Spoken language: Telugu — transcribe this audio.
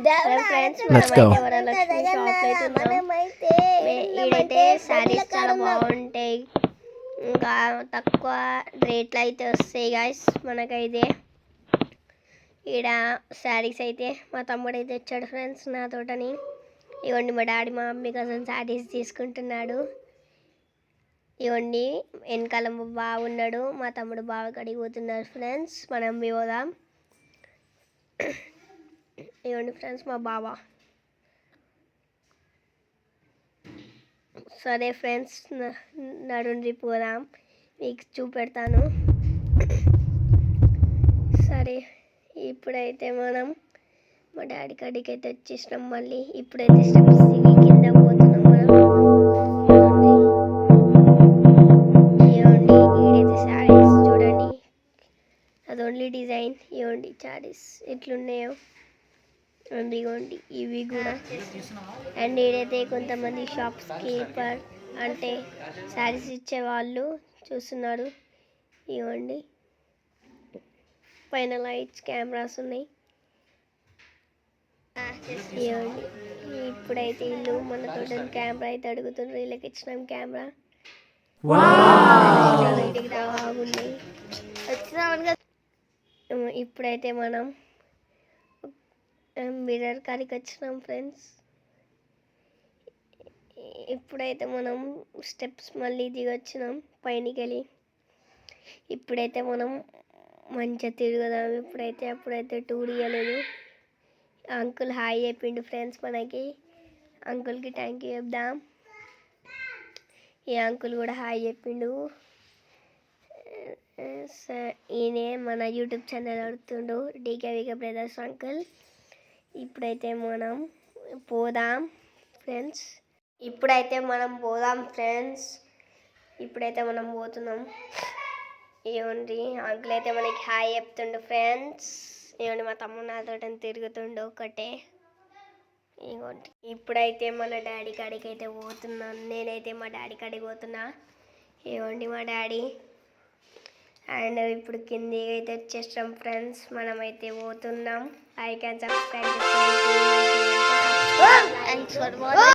Friends Let's go. ఈడైతే శారీస్ చాలా బాగుంటాయి, ఇంకా తక్కువ రేట్లు అయితే వస్తాయి గాయస్ మనకైతే. ఈడ శారీస్ అయితే మా తమ్ముడు అయితే వచ్చాడు ఫ్రెండ్స్ నా తోటని. ఇవ్వండి మా డాడీ మా మమ్మీ కోసం శారీస్ తీసుకుంటున్నాడు. ఇవ్వండి వెనకాల బాగున్నాడు, మా తమ్ముడు బాగా కడిగిపోతున్నారు ఫ్రెండ్స్. మనం పోదాం. ఇవ్వండి ఫ్రెండ్స్ మా బావ. సరే ఫ్రెండ్స్ నడుండి పోదాం, మీకు చూపెడతాను. సరే ఇప్పుడైతే మనం మా డాడీ కాడికి అయితే వచ్చేసినాం. మళ్ళీ ఇప్పుడైతే స్టెప్స్ దిగి కింద పోతున్నాం మనం. ఇవ్వండి ఈడైతే శారీస్ చూడండి, అది ఓన్లీ డిజైన్. ఇవ్వండి శారీస్ ఎట్లున్నాయో ఇవ్వండి ఇవి కూడా. అండ్ ఈడైతే కొంతమంది షాప్స్ కీపర్ అంటే శారీస్ ఇచ్చేవాళ్ళు చూస్తున్నారు. ఇవ్వండి పైన లైట్స్ కెమెరాస్ ఉన్నాయి. ఇవ్వండి ఇప్పుడైతే ఇల్లు మన తోట కెమెరా అయితే అడుగుతున్నారు, వీళ్ళకి ఇచ్చినాం కెమెరా. బాగుంది. ఇప్పుడైతే మనం మిర్రర్ కాడికి వచ్చినాం ఫ్రెండ్స్. ఇప్పుడైతే మనం స్టెప్స్ మళ్ళీ దిగి వచ్చినాం పైనకి వెళ్ళి. ఇప్పుడైతే మనం మంచిగా తిరుగుదాం. అప్పుడైతే టూర్ ఇవ్వలేదు. అంకుల్ హాయ్ చెప్పిండు ఫ్రెండ్స్ మనకి. అంకుల్కి థ్యాంక్ యూ చెప్దాం. ఈ అంకుల్ కూడా హాయ్ చెప్పిండు. ఈయనే మన యూట్యూబ్ ఛానల్ అడుగుతుండు, డీకేవికే బ్రదర్స్ అంకుల్. ఇప్పుడైతే మనం పోదాం ఫ్రెండ్స్. ఇప్పుడైతే మనం పోతున్నాం. ఇవ్వండి అంకుల్ అయితే మనకి హాయ్ చెప్తుండు ఫ్రెండ్స్. ఇవ్వండి మా తమ్ముడు నాతో తిరుగుతుండు ఒకటే. ఇవ్వండి ఇప్పుడైతే మన డాడీ కాడికి అయితే పోతున్నాను. నేనైతే మా డాడీ కాడికి పోతున్నా. ఇవ్వండి మా డాడీ. అండ్ ఇప్పుడు కింది అయితే వచ్చేస్తాం ఫ్రెండ్స్. మనమైతే పోతున్నాం. I can subscribe.